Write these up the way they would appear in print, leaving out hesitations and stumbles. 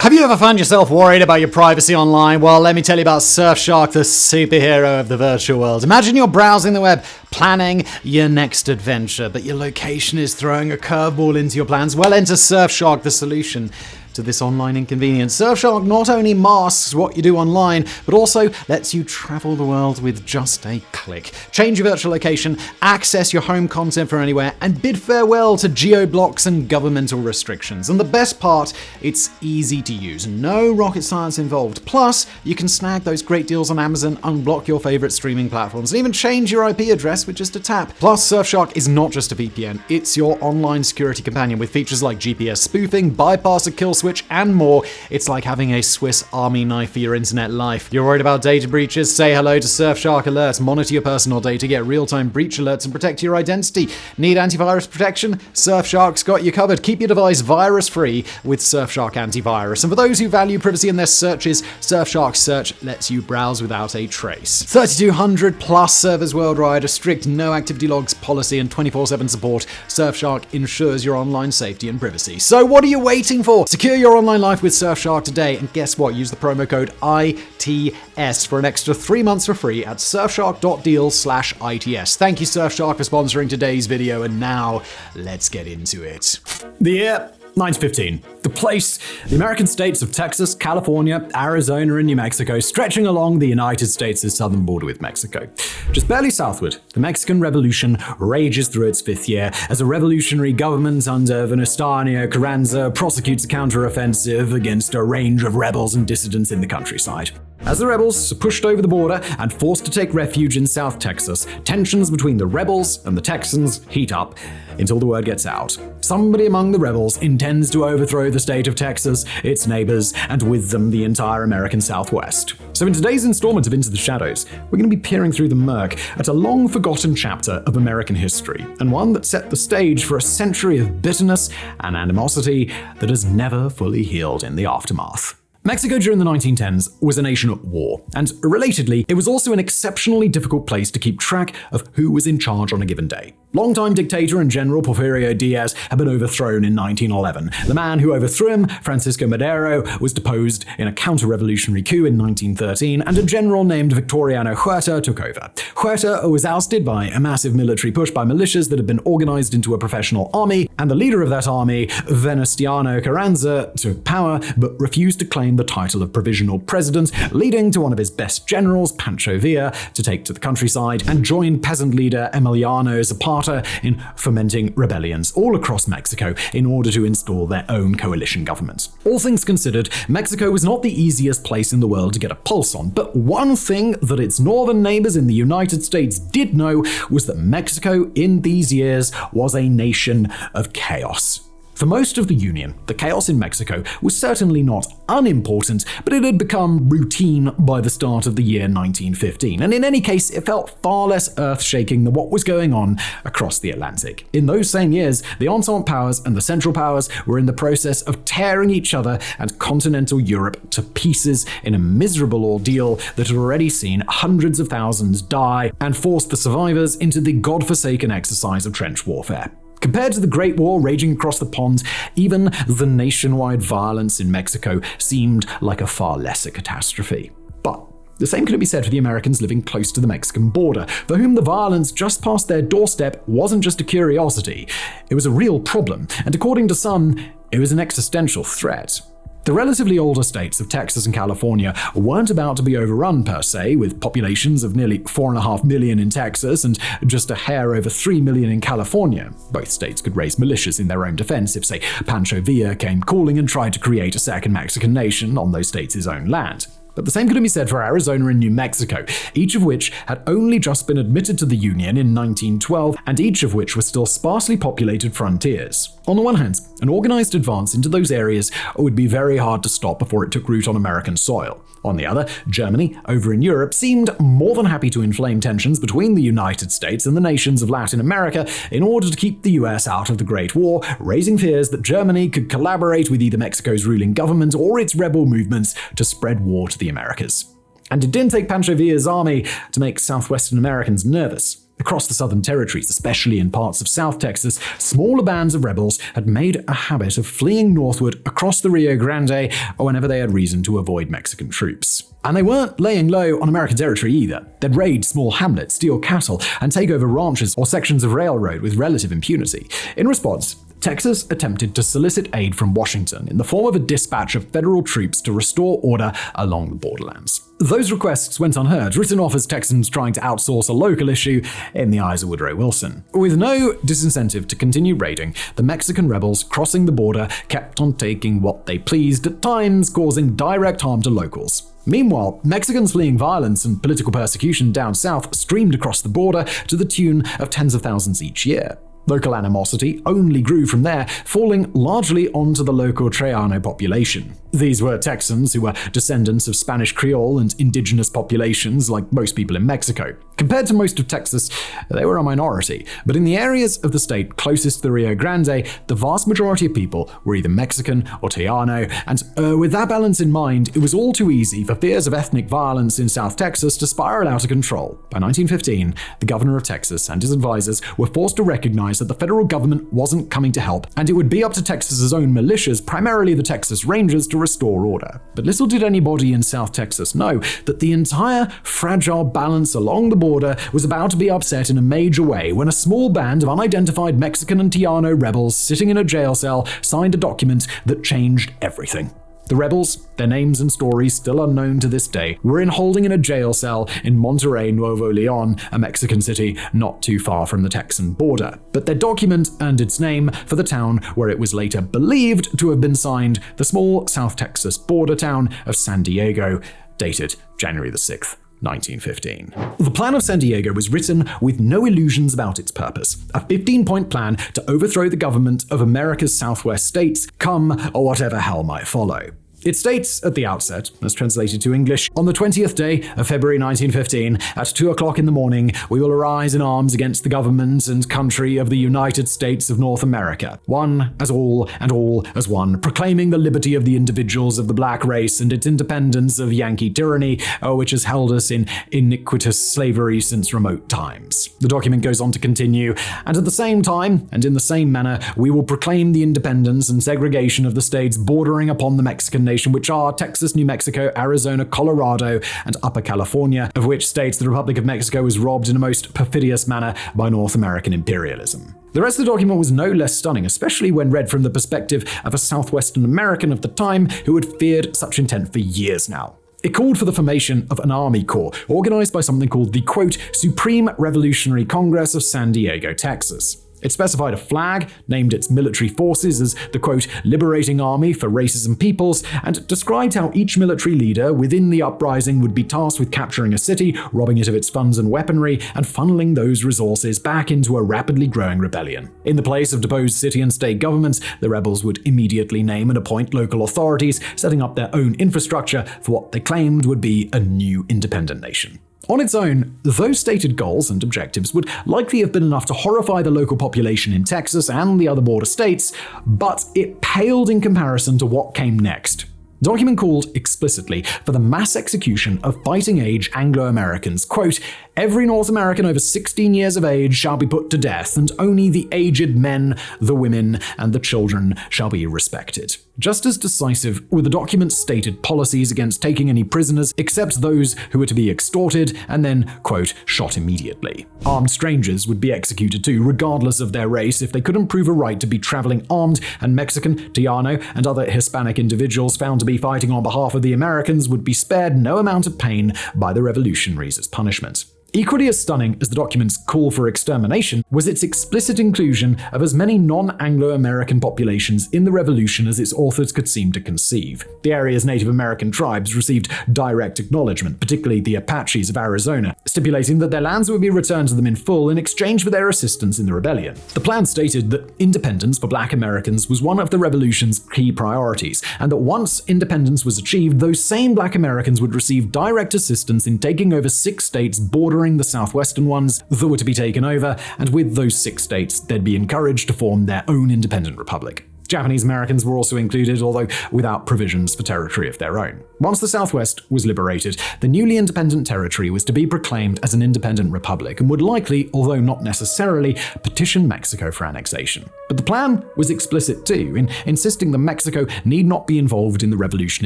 Have you ever found yourself worried about your privacy online? Well, let me tell you about Surfshark, the superhero of the virtual world. Imagine you're browsing the web, planning your next adventure, but your location is throwing a curveball into your plans. Well, enter Surfshark, the solution to this online inconvenience. Surfshark not only masks what you do online, but also lets you travel the world with just a click. Change your virtual location, access your home content from anywhere, and bid farewell to geo-blocks and governmental restrictions. And the best part, it's easy to use. No rocket science involved. Plus, you can snag those great deals on Amazon, unblock your favorite streaming platforms, and even change your IP address with just a tap. Plus, Surfshark is not just a VPN, it's your online security companion with features like GPS spoofing, bypass a kill switch, and more. It's like having a Swiss Army knife for your internet life. You're worried about data breaches? Say hello to Surfshark Alerts. Monitor your personal data, get real-time breach alerts, and protect your identity. Need antivirus protection? Surfshark's got you covered. Keep your device virus-free with Surfshark Antivirus. And for those who value privacy in their searches, Surfshark Search lets you browse without a trace. 3,200 plus servers worldwide, a strict no activity logs policy, and 24/7 support. Surfshark ensures your online safety and privacy. So what are you waiting for? Secure your online life with Surfshark today, and guess what? Use the promo code ITS for an extra 3 months for free at surfshark.deal/ITS. Thank you, Surfshark, for sponsoring today's video, and now let's get into it. The year 1915. The place, the American states of Texas, California, Arizona, and New Mexico, stretching along the United States' southern border with Mexico. Just barely southward, the Mexican Revolution rages through its 5th year as a revolutionary government under Venustiano Carranza prosecutes a counteroffensive against a range of rebels and dissidents in the countryside. As the rebels are pushed over the border and forced to take refuge in South Texas, tensions between the rebels and the Texans heat up until the word gets out. Somebody among the rebels intends to overthrow the state of Texas, its neighbors, and with them the entire American Southwest. So in today's installment of Into the Shadows, we're going to be peering through the murk at a long-forgotten chapter of American history, and one that set the stage for a century of bitterness and animosity that has never fully healed in the aftermath. Mexico during the 1910s was a nation at war, and relatedly, it was also an exceptionally difficult place to keep track of who was in charge on a given day. Longtime dictator and General Porfirio Diaz had been overthrown in 1911. The man who overthrew him, Francisco Madero, was deposed in a counter-revolutionary coup in 1913, and a general named Victoriano Huerta took over. Huerta was ousted by a massive military push by militias that had been organized into a professional army, and the leader of that army, Venustiano Carranza, took power but refused to claim the title of provisional president, leading to one of his best generals, Pancho Villa, to take to the countryside and join peasant leader Emiliano Zapata in fomenting rebellions all across Mexico in order to install their own coalition government. All things considered, Mexico was not the easiest place in the world to get a pulse on, but one thing that its northern neighbors in the United States did know was that Mexico in these years was a nation of chaos. For most of the Union, the chaos in Mexico was certainly not unimportant, but it had become routine by the start of the year 1915, and in any case, it felt far less earth-shaking than what was going on across the Atlantic. In those same years, the Entente powers and the Central powers were in the process of tearing each other and continental Europe to pieces in a miserable ordeal that had already seen hundreds of thousands die and forced the survivors into the godforsaken exercise of trench warfare. Compared to the Great War raging across the pond, even the nationwide violence in Mexico seemed like a far lesser catastrophe. But the same could be said for the Americans living close to the Mexican border, for whom the violence just past their doorstep wasn't just a curiosity. It was a real problem, and according to some, it was an existential threat. The relatively older states of Texas and California weren't about to be overrun per se, with populations of nearly 4.5 million in Texas and just a hair over 3 million in California. Both states could raise militias in their own defense if, say, Pancho Villa came calling and tried to create a second Mexican nation on those states' own land. But the same could be said for Arizona and New Mexico, each of which had only just been admitted to the Union in 1912, and each of which were still sparsely populated frontiers. On the one hand, an organized advance into those areas would be very hard to stop before it took root on American soil. On the other, Germany, over in Europe, seemed more than happy to inflame tensions between the United States and the nations of Latin America in order to keep the US out of the Great War, raising fears that Germany could collaborate with either Mexico's ruling government or its rebel movements to spread war to the Americas. And it didn't take Pancho Villa's army to make Southwestern Americans nervous. Across the Southern Territories, especially in parts of South Texas, smaller bands of rebels had made a habit of fleeing northward across the Rio Grande whenever they had reason to avoid Mexican troops. And they weren't laying low on American territory either. They'd raid small hamlets, steal cattle, and take over ranches or sections of railroad with relative impunity. In response, Texas attempted to solicit aid from Washington in the form of a dispatch of federal troops to restore order along the borderlands. Those requests went unheard, written off as Texans trying to outsource a local issue in the eyes of Woodrow Wilson. With no disincentive to continue raiding, the Mexican rebels crossing the border kept on taking what they pleased, at times causing direct harm to locals. Meanwhile, Mexicans fleeing violence and political persecution down south streamed across the border to the tune of tens of thousands each year. Local animosity only grew from there, falling largely onto the local Cheyenne population. These were Texans who were descendants of Spanish Creole and indigenous populations like most people in Mexico. Compared to most of Texas, they were a minority, but in the areas of the state closest to the Rio Grande, the vast majority of people were either Mexican or Tejano, and with that balance in mind, it was all too easy for fears of ethnic violence in South Texas to spiral out of control. By 1915, the governor of Texas and his advisors were forced to recognize that the federal government wasn't coming to help, and it would be up to Texas's own militias, primarily the Texas Rangers, to restore order. But little did anybody in South Texas know that the entire fragile balance along the border was about to be upset in a major way when a small band of unidentified Mexican and Tejano rebels sitting in a jail cell signed a document that changed everything. The rebels, their names and stories still unknown to this day, were in holding in a jail cell in Monterrey, Nuevo Leon, a Mexican city not too far from the Texan border. But their document earned its name for the town where it was later believed to have been signed, the small South Texas border town of San Diego, dated January 6th. 1915. The Plan of San Diego was written with no illusions about its purpose, a 15-point plan to overthrow the government of America's Southwest states, come or whatever hell might follow. It states at the outset, as translated to English, on the 20th day of February 1915, at 2 o'clock in the morning, we will arise in arms against the government and country of the United States of North America, one as all and all as one, proclaiming the liberty of the individuals of the black race and its independence of Yankee tyranny, which has held us in iniquitous slavery since remote times. The document goes on to continue, and at the same time, and in the same manner, we will proclaim the independence and segregation of the states bordering upon the Mexican nation, which are Texas, New Mexico, Arizona, Colorado, and Upper California, of which states the Republic of Mexico was robbed in a most perfidious manner by North American imperialism. The rest of the document was no less stunning, especially when read from the perspective of a Southwestern American of the time who had feared such intent for years now. It called for the formation of an Army Corps, organized by something called the, quote, Supreme Revolutionary Congress of San Diego, Texas. It specified a flag, named its military forces as the, quote, Liberating Army for Races and Peoples, and described how each military leader within the uprising would be tasked with capturing a city, robbing it of its funds and weaponry, and funneling those resources back into a rapidly growing rebellion. In the place of deposed city and state governments, the rebels would immediately name and appoint local authorities, setting up their own infrastructure for what they claimed would be a new independent nation. On its own, those stated goals and objectives would likely have been enough to horrify the local population in Texas and the other border states, but it paled in comparison to what came next. The document called explicitly for the mass execution of fighting-age Anglo-Americans, quote, Every North American over 16 years of age shall be put to death, and only the aged men, the women, and the children shall be respected. Just as decisive were the document's stated policies against taking any prisoners except those who were to be extorted and then, quote, shot immediately. Armed strangers would be executed too, regardless of their race, if they couldn't prove a right to be traveling armed, and Mexican, Tejano, and other Hispanic individuals found to be fighting on behalf of the Americans would be spared no amount of pain by the revolutionaries as punishment. Equally as stunning as the document's call for extermination was its explicit inclusion of as many non-Anglo-American populations in the revolution as its authors could seem to conceive. The area's Native American tribes received direct acknowledgement, particularly the Apaches of Arizona, stipulating that their lands would be returned to them in full in exchange for their assistance in the rebellion. The plan stated that independence for Black Americans was one of the revolution's key priorities, and that once independence was achieved, those same Black Americans would receive direct assistance in taking over 6 states bordering the southwestern ones that were to be taken over, and with those 6 states, they'd be encouraged to form their own independent republic. Japanese Americans were also included, although without provisions for territory of their own. Once the Southwest was liberated, the newly independent territory was to be proclaimed as an independent republic and would likely, although not necessarily, petition Mexico for annexation. But the plan was explicit too, in insisting that Mexico need not be involved in the revolution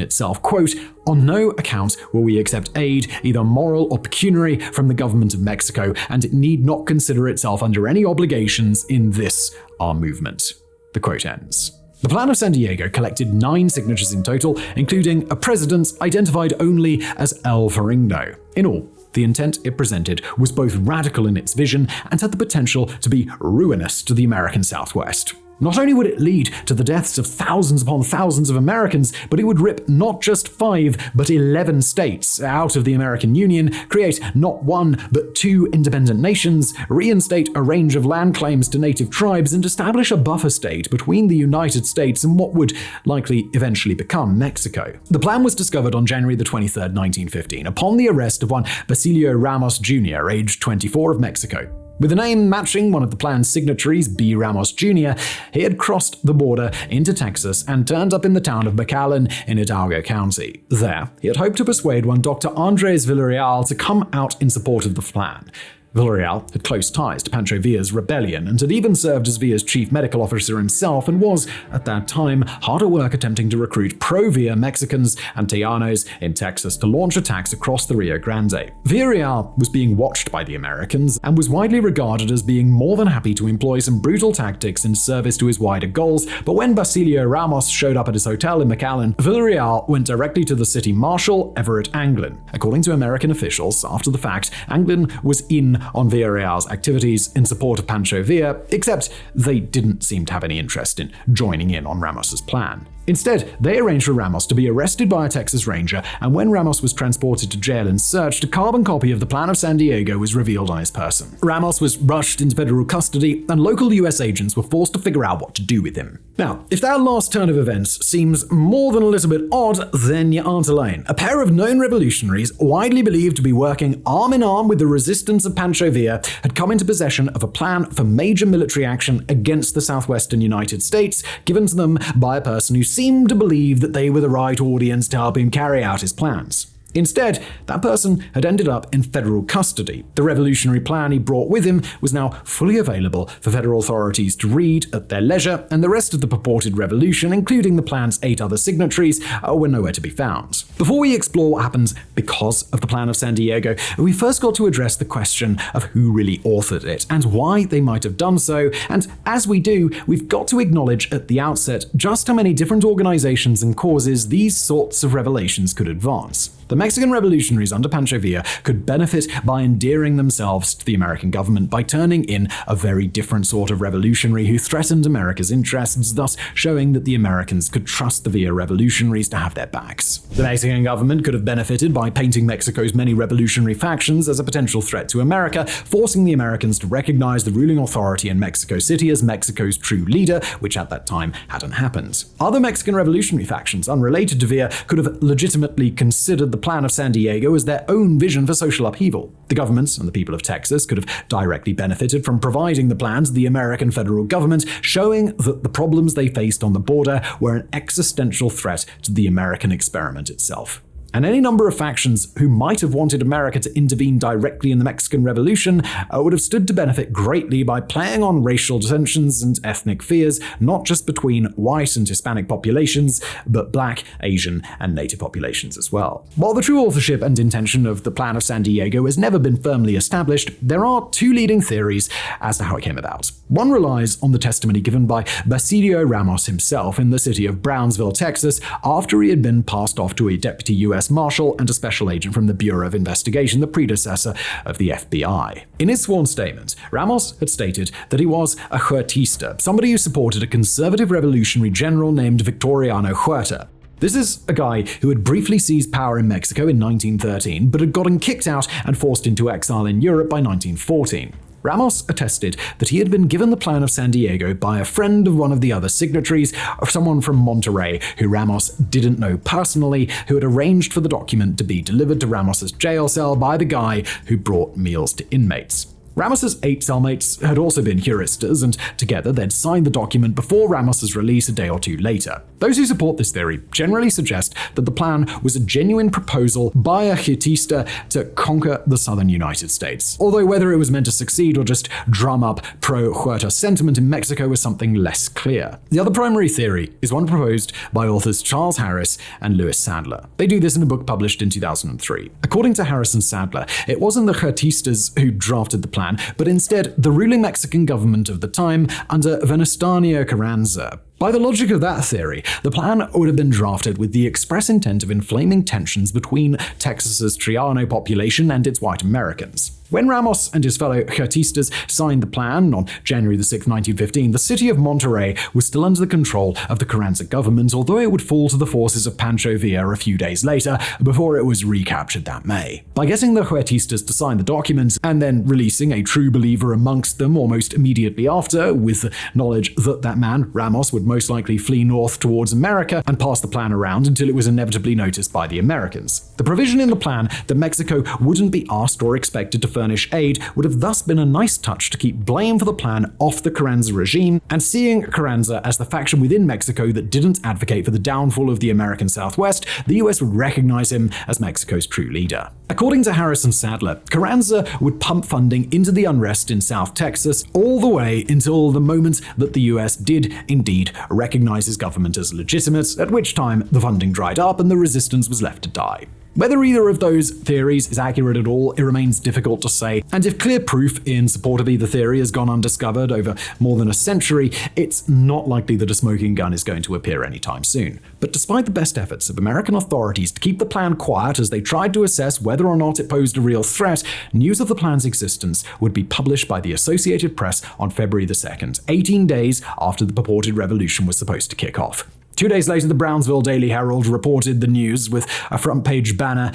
itself. Quote, "On no account will we accept aid, either moral or pecuniary, from the government of Mexico, and it need not consider itself under any obligations in this, our movement." The quote ends. The Plan of San Diego collected 9 signatures in total, including a president identified only as El Faringo. In all, the intent it presented was both radical in its vision and had the potential to be ruinous to the American Southwest. Not only would it lead to the deaths of thousands upon thousands of Americans, but it would rip not just 5, but 11 states out of the American Union, create not 1, but 2 independent nations, reinstate a range of land claims to native tribes, and establish a buffer state between the United States and what would likely eventually become Mexico. The plan was discovered on January 23, 1915, upon the arrest of one Basilio Ramos Jr., aged 24, of Mexico. With a name matching one of the plan's signatories, B. Ramos Jr., he had crossed the border into Texas and turned up in the town of McAllen in Hidalgo County. There, he had hoped to persuade one Dr. Andres Villarreal to come out in support of the plan. Villarreal had close ties to Pancho Villa's rebellion and had even served as Villa's chief medical officer himself and was, at that time, hard at work attempting to recruit pro-Villa Mexicans and Tejanos in Texas to launch attacks across the Rio Grande. Villarreal was being watched by the Americans and was widely regarded as being more than happy to employ some brutal tactics in service to his wider goals, but when Basilio Ramos showed up at his hotel in McAllen, Villarreal went directly to the city marshal, Everett Anglin. According to American officials, after the fact, Anglin was in on Villarreal's activities in support of Pancho Villa, except they didn't seem to have any interest in joining in on Ramos's plan. Instead, they arranged for Ramos to be arrested by a Texas Ranger, and when Ramos was transported to jail and searched, a carbon copy of the Plan of San Diego was revealed on his person. Ramos was rushed into federal custody, and local US agents were forced to figure out what to do with him. Now, if that last turn of events seems more than a little bit odd, then you aren't alone. A pair of known revolutionaries, widely believed to be working arm in arm with the resistance of Pancho Villa, had come into possession of a plan for major military action against the southwestern United States, given to them by a person who seemed to believe that they were the right audience to help him carry out his plans. Instead, that person had ended up in federal custody. The revolutionary plan he brought with him was now fully available for federal authorities to read at their leisure, and the rest of the purported revolution, including the plan's 8 other signatories, were nowhere to be found. Before we explore what happens because of the Plan of San Diego, we first got to address the question of who really authored it and why they might have done so, and as we do, we've got to acknowledge at the outset just how many different organizations and causes these sorts of revelations could advance. The Mexican revolutionaries under Pancho Villa could benefit by endearing themselves to the American government by turning in a very different sort of revolutionary who threatened America's interests, thus showing that the Americans could trust the Villa revolutionaries to have their backs. The Mexican government could have benefited by painting Mexico's many revolutionary factions as a potential threat to America, forcing the Americans to recognize the ruling authority in Mexico City as Mexico's true leader, which at that time hadn't happened. Other Mexican revolutionary factions unrelated to Villa could have legitimately considered the Plan of San Diego as their own vision for social upheaval. The governments and the people of Texas could have directly benefited from providing the plan to the American federal government, showing that the problems they faced on the border were an existential threat to the American experiment itself. And any number of factions who might have wanted America to intervene directly in the Mexican Revolution would have stood to benefit greatly by playing on racial tensions and ethnic fears, not just between white and Hispanic populations, but Black, Asian, and Native populations as well. While the true authorship and intention of the Plan of San Diego has never been firmly established, there are 2 leading theories as to how it came about. One relies on the testimony given by Basilio Ramos himself in the city of Brownsville, Texas, after he had been passed off to a deputy U.S. Marshal and a special agent from the Bureau of Investigation, the predecessor of the FBI. In his sworn statement, Ramos had stated that he was a Huertista, somebody who supported a conservative revolutionary general named Victoriano Huerta. This is a guy who had briefly seized power in Mexico in 1913, but had gotten kicked out and forced into exile in Europe by 1914. Ramos attested that he had been given the Plan of San Diego by a friend of one of the other signatories, or someone from Monterrey who Ramos didn't know personally, who had arranged for the document to be delivered to Ramos's jail cell by the guy who brought meals to inmates. Ramos's 8 cellmates had also been juristas, and together they'd signed the document before Ramos's release a day or two later. Those who support this theory generally suggest that the plan was a genuine proposal by a Huertista to conquer the southern United States. Although whether it was meant to succeed or just drum up pro-Huerta sentiment in Mexico was something less clear. The other primary theory is one proposed by authors Charles Harris and Louis Sadler. They do this in a book published in 2003. According to Harris and Sadler, it wasn't the Huertistas who drafted the plan, but instead the ruling Mexican government of the time under Venustiano Carranza. By the logic of that theory, the plan would have been drafted with the express intent of inflaming tensions between Texas's Triano population and its white Americans. When Ramos and his fellow Huertistas signed the plan on January 6, 1915, the city of Monterrey was still under the control of the Carranza government, although it would fall to the forces of Pancho Villa a few days later before it was recaptured that May. By getting the Huertistas to sign the document and then releasing a true believer amongst them almost immediately after, with the knowledge that that man, Ramos, would most likely flee north towards America and pass the plan around until it was inevitably noticed by the Americans. The provision in the plan that Mexico wouldn't be asked or expected to furnish aid would have thus been a nice touch to keep blame for the plan off the Carranza regime, and seeing Carranza as the faction within Mexico that didn't advocate for the downfall of the American Southwest, the US would recognize him as Mexico's true leader. According to Harris and Sadler, Carranza would pump funding into the unrest in South Texas all the way until the moment that the US did indeed recognize his government as legitimate, at which time the funding dried up and the resistance was left to die. Whether either of those theories is accurate at all, it remains difficult to say, and if clear proof in support of either theory has gone undiscovered over more than a century, it's not likely that a smoking gun is going to appear anytime soon. But despite the best efforts of American authorities to keep the plan quiet as they tried to assess whether or not it posed a real threat, news of the plan's existence would be published by the Associated Press on February 2nd, 18 days after the purported revolution was supposed to kick off. 2 days later, the Brownsville Daily Herald reported the news with a front-page banner,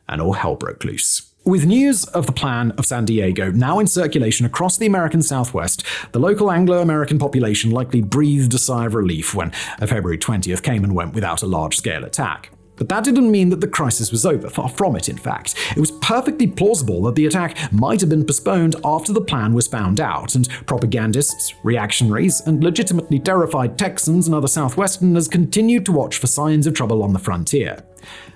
and all hell broke loose. With news of the plan of San Diego now in circulation across the American Southwest, the local Anglo-American population likely breathed a sigh of relief when February 20th came and went without a large-scale attack. But that didn't mean that the crisis was over, far from it in fact. It was perfectly plausible that the attack might have been postponed after the plan was found out, and propagandists, reactionaries, and legitimately terrified Texans and other Southwesterners continued to watch for signs of trouble on the frontier.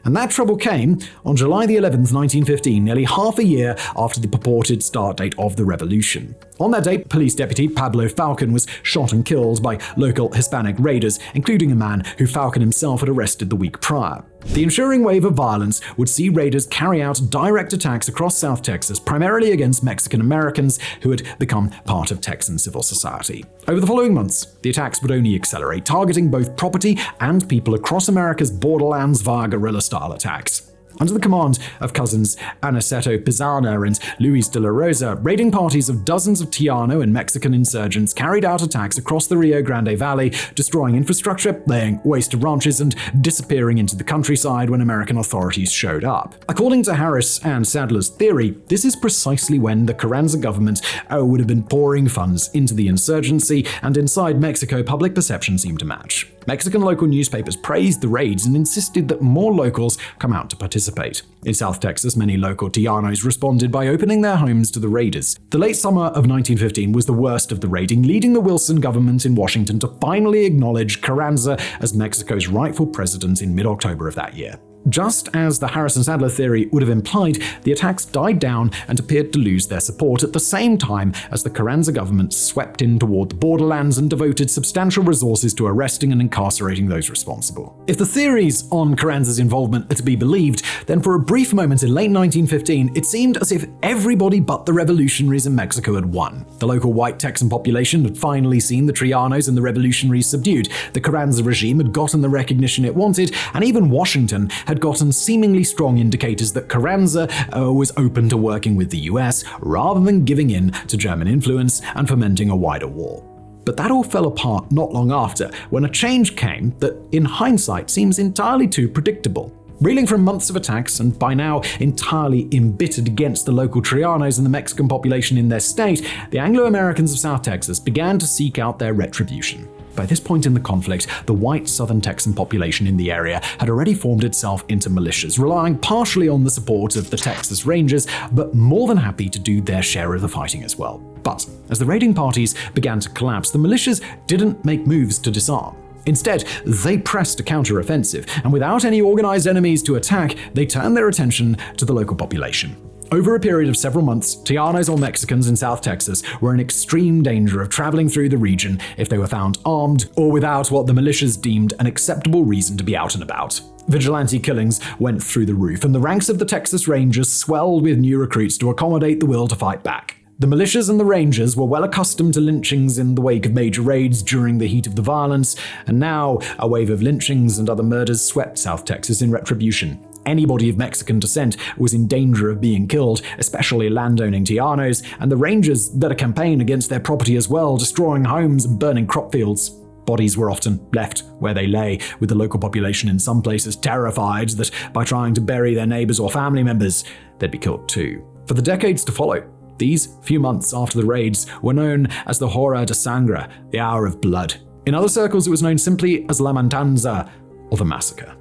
And that trouble came on July 11th, 1915, nearly half a year after the purported start date of the revolution. On that date, police deputy Pablo Falcon was shot and killed by local Hispanic raiders, including a man who Falcon himself had arrested the week prior. The ensuing wave of violence would see raiders carry out direct attacks across South Texas, primarily against Mexican Americans who had become part of Texan civil society. Over the following months, the attacks would only accelerate, targeting both property and people across America's borderlands via guerrilla-style attacks. Under the command of cousins Aniceto Pizana and Luis de la Rosa, raiding parties of dozens of Tiano and Mexican insurgents carried out attacks across the Rio Grande Valley, destroying infrastructure, laying waste to ranches, and disappearing into the countryside when American authorities showed up. According to Harris and Sadler's theory, this is precisely when the Carranza government would have been pouring funds into the insurgency, and inside Mexico, public perception seemed to match. Mexican local newspapers praised the raids and insisted that more locals come out to participate. In South Texas, many local Tianos responded by opening their homes to the raiders. The late summer of 1915 was the worst of the raiding, leading the Wilson government in Washington to finally acknowledge Carranza as Mexico's rightful president in mid-October of that year. Just as the Harris and Sadler theory would have implied, the attacks died down and appeared to lose their support at the same time as the Carranza government swept in toward the borderlands and devoted substantial resources to arresting and incarcerating those responsible. If the theories on Carranza's involvement are to be believed, then for a brief moment in late 1915, it seemed as if everybody but the revolutionaries in Mexico had won. The local white Texan population had finally seen the Trianos and the revolutionaries subdued, the Carranza regime had gotten the recognition it wanted, and even Washington had gotten seemingly strong indicators that Carranza was open to working with the US rather than giving in to German influence and fomenting a wider war. But that all fell apart not long after, when a change came that, in hindsight, seems entirely too predictable. Reeling from months of attacks and by now entirely embittered against the local Trianos and the Mexican population in their state, the Anglo-Americans of South Texas began to seek out their retribution. By this point in the conflict, the white southern Texan population in the area had already formed itself into militias, relying partially on the support of the Texas Rangers, but more than happy to do their share of the fighting as well. But as the raiding parties began to collapse, the militias didn't make moves to disarm. Instead, they pressed a counter-offensive, and without any organized enemies to attack, they turned their attention to the local population. Over a period of several months, Tejanos or Mexicans in South Texas were in extreme danger of traveling through the region if they were found armed or without what the militias deemed an acceptable reason to be out and about. Vigilante killings went through the roof, and the ranks of the Texas Rangers swelled with new recruits to accommodate the will to fight back. The militias and the Rangers were well accustomed to lynchings in the wake of major raids during the heat of the violence, and now a wave of lynchings and other murders swept South Texas in retribution. Anybody of Mexican descent was in danger of being killed, especially landowning Tejanos, and the Rangers led a campaign against their property as well, destroying homes and burning crop fields. Bodies were often left where they lay, with the local population in some places terrified that by trying to bury their neighbors or family members, they'd be killed too. For the decades to follow, these few months after the raids were known as the Hora de Sangre, the Hour of Blood. In other circles, it was known simply as La Matanza, or the Massacre.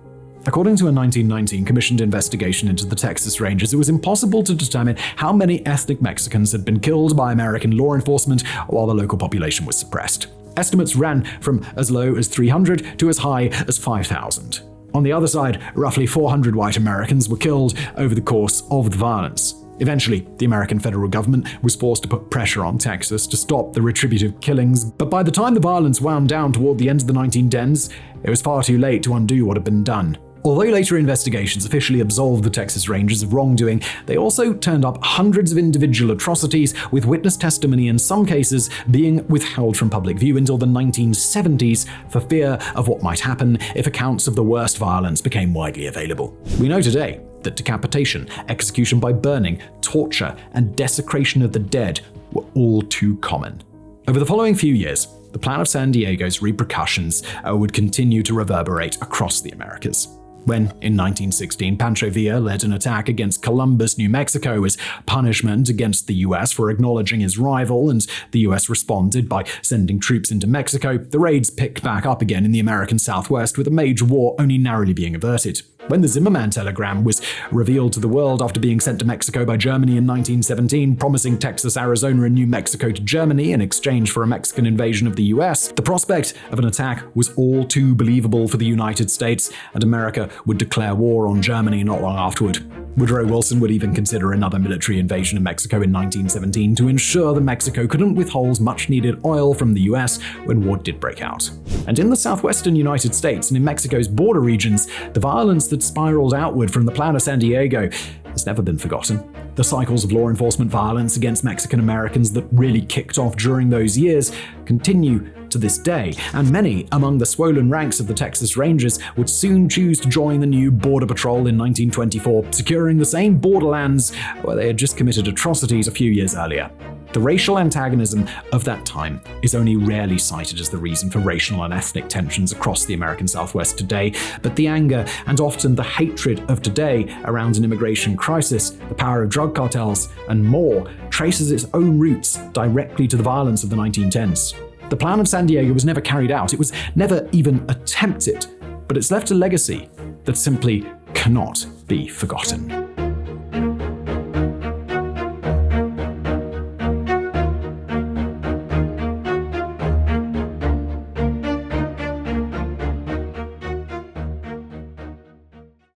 According to a 1919 commissioned investigation into the Texas Rangers, it was impossible to determine how many ethnic Mexicans had been killed by American law enforcement while the local population was suppressed. Estimates ran from as low as 300 to as high as 5,000. On the other side, roughly 400 white Americans were killed over the course of the violence. Eventually, the American federal government was forced to put pressure on Texas to stop the retributive killings, but by the time the violence wound down toward the end of the 1910s, it was far too late to undo what had been done. Although later investigations officially absolved the Texas Rangers of wrongdoing, they also turned up hundreds of individual atrocities, with witness testimony in some cases being withheld from public view until the 1970s for fear of what might happen if accounts of the worst violence became widely available. We know today that decapitation, execution by burning, torture, and desecration of the dead were all too common. Over the following few years, the Plan of San Diego's repercussions would continue to reverberate across the Americas. When, in 1916, Pancho Villa led an attack against Columbus, New Mexico as punishment against the US for acknowledging his rival, and the US responded by sending troops into Mexico, the raids picked back up again in the American Southwest, with a major war only narrowly being averted. When the Zimmerman telegram was revealed to the world after being sent to Mexico by Germany in 1917, promising Texas, Arizona, and New Mexico to Germany in exchange for a Mexican invasion of the US, the prospect of an attack was all too believable for the United States, and America would declare war on Germany not long afterward. Woodrow Wilson would even consider another military invasion of Mexico in 1917 to ensure that Mexico couldn't withhold much-needed oil from the US when war did break out. And in the southwestern United States and in Mexico's border regions, the violence that spiraled outward from the Plan of San Diego has never been forgotten. The cycles of law enforcement violence against Mexican Americans that really kicked off during those years continue to this day, and many among the swollen ranks of the Texas Rangers would soon choose to join the new Border Patrol in 1924, securing the same borderlands where they had just committed atrocities a few years earlier. The racial antagonism of that time is only rarely cited as the reason for racial and ethnic tensions across the American Southwest today, but the anger and often the hatred of today around an immigration crisis, the power of drug cartels, and more traces its own roots directly to the violence of the 1910s. The Plan of San Diego was never carried out, it was never even attempted, but it's left a legacy that simply cannot be forgotten.